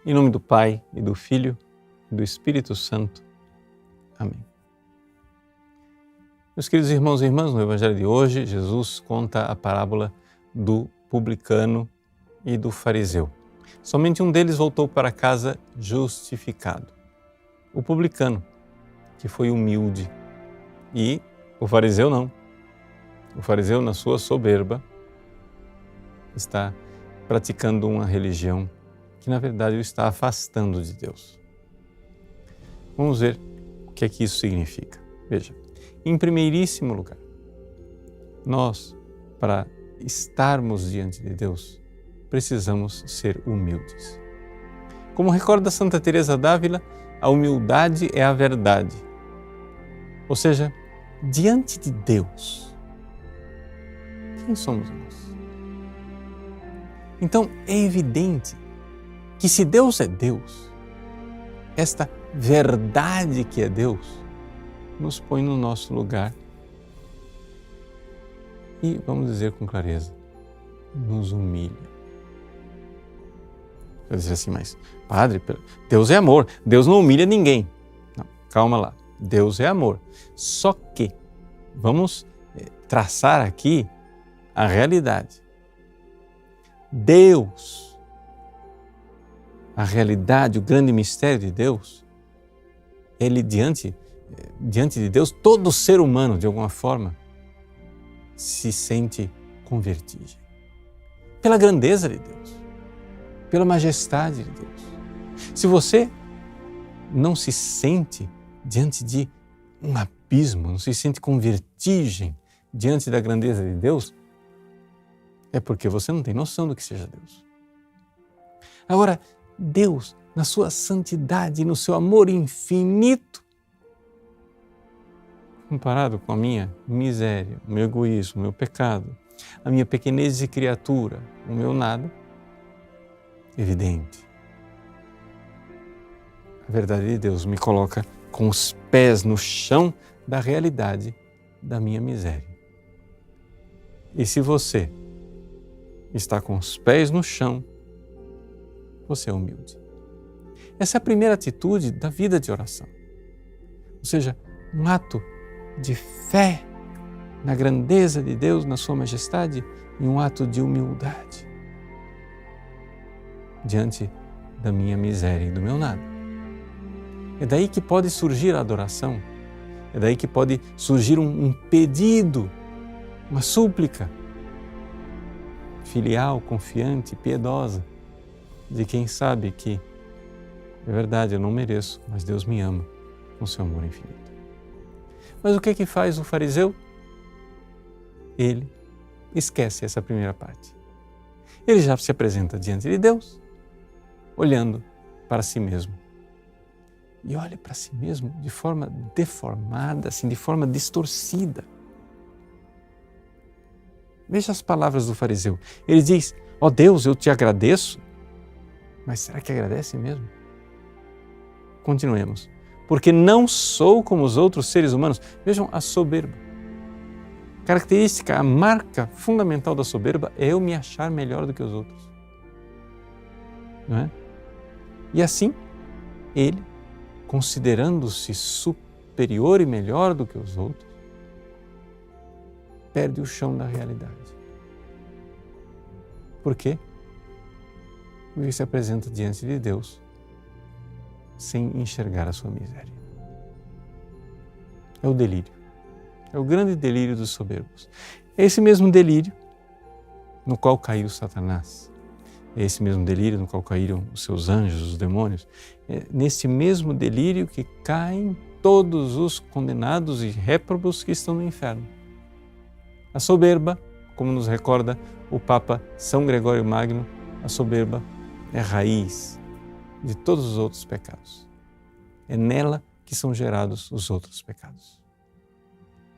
Em nome do Pai, e do Filho, e do Espírito Santo. Amém. Meus queridos irmãos e irmãs, no Evangelho de hoje, Jesus conta a parábola do publicano e do fariseu. Somente um deles voltou para casa justificado. O publicano, que foi humilde, e o fariseu não. O fariseu, na sua soberba, está praticando uma religião que, na verdade, o está afastando de Deus. Vamos ver o que é que isso significa. Veja, em primeiríssimo lugar, nós, para estarmos diante de Deus, precisamos ser humildes. Como recorda Santa Teresa d'Ávila, a humildade é a verdade. Ou seja, diante de Deus, quem somos nós? Então, é evidente que se Deus é Deus, esta verdade que é Deus nos põe no nosso lugar e, vamos dizer com clareza, nos humilha. Você diz assim, mas Padre, Deus é amor, Deus não humilha ninguém. Não, calma lá, Deus é amor. Só que vamos traçar aqui a realidade. Deus, a realidade, o grande mistério de Deus, ele diante de Deus, todo ser humano, de alguma forma, se sente com vertigem. Pela grandeza de Deus, pela majestade de Deus. Se você não se sente diante de um abismo, não se sente com vertigem diante da grandeza de Deus, é porque você não tem noção do que seja Deus. Agora, Deus, na sua santidade e no seu amor infinito, comparado com a minha miséria, o meu egoísmo, o meu pecado, a minha pequenez de criatura, o meu nada, evidente. A verdade de Deus me coloca com os pés no chão da realidade da minha miséria. E se você está com os pés no chão, você é humilde. Essa é a primeira atitude da vida de oração. Ou seja, um ato de fé na grandeza de Deus, na sua majestade, e um ato de humildade diante da minha miséria e do meu nada. É daí que pode surgir a adoração, é daí que pode surgir um pedido, uma súplica filial, confiante, piedosa, de quem sabe que, é verdade, eu não mereço, mas Deus me ama com seu amor infinito. Mas o que é que faz o fariseu? Ele esquece essa primeira parte. Ele já se apresenta diante de Deus, olhando para si mesmo. E olha para si mesmo de forma deformada, assim, de forma distorcida. Veja as palavras do fariseu. Ele diz, ó Deus, eu te agradeço. Mas será que agradece mesmo? Continuemos. Porque não sou como os outros seres humanos. Vejam a soberba. Característica, a marca fundamental da soberba é eu me achar melhor do que os outros. Não é? E assim, ele, considerando-se superior e melhor do que os outros, perde o chão da realidade. Por quê? Porque se apresenta diante de Deus sem enxergar a sua miséria. É o delírio. É o grande delírio dos soberbos. É esse mesmo delírio no qual caiu Satanás. É esse mesmo delírio no qual caíram os seus anjos, os demônios. É nesse mesmo delírio que caem todos os condenados e réprobos que estão no inferno. A soberba, como nos recorda o Papa São Gregório Magno, a soberba é a raiz de todos os outros pecados. É nela que são gerados os outros pecados.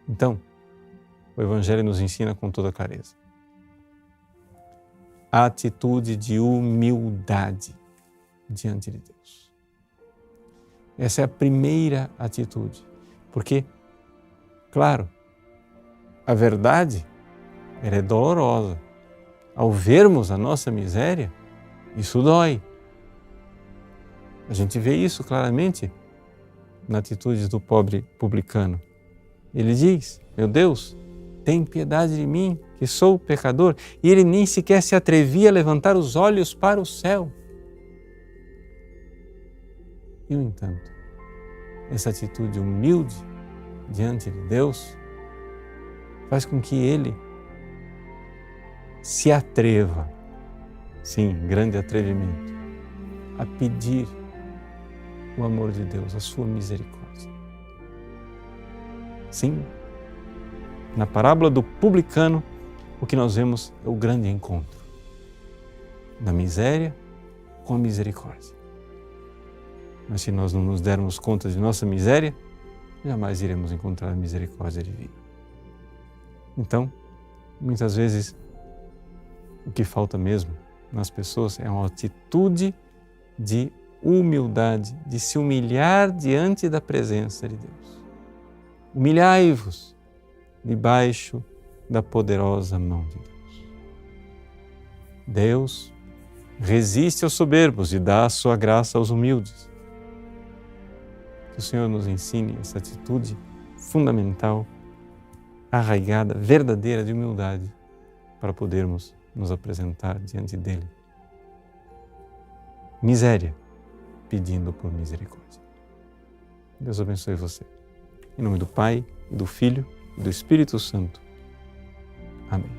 Então, o Evangelho nos ensina com toda clareza a atitude de humildade diante de Deus. Essa é a primeira atitude, porque, claro, a verdade ela é dolorosa. Ao vermos a nossa miséria, isso dói. A gente vê isso claramente na atitude do pobre publicano. Ele diz: meu Deus, tem piedade de mim, que sou pecador. E ele nem sequer se atrevia a levantar os olhos para o céu. E, no entanto, essa atitude humilde diante de Deus faz com que ele se atreva, sim, grande atrevimento, a pedir o amor de Deus, a sua misericórdia. Sim, na parábola do publicano, o que nós vemos é o grande encontro da miséria com a misericórdia. Mas se nós não nos dermos conta de nossa miséria, jamais iremos encontrar a misericórdia divina. Então, muitas vezes, o que falta mesmo nas pessoas é uma atitude de humildade, de se humilhar diante da presença de Deus. Humilhai-vos debaixo da poderosa mão de Deus. Deus resiste aos soberbos e dá a sua graça aos humildes. Que o Senhor nos ensine essa atitude fundamental, arraigada, verdadeira de humildade, para podermos nos apresentar diante dele. Miséria, pedindo por misericórdia. Deus abençoe você. Em nome do Pai, do Filho e do Espírito Santo. Amém.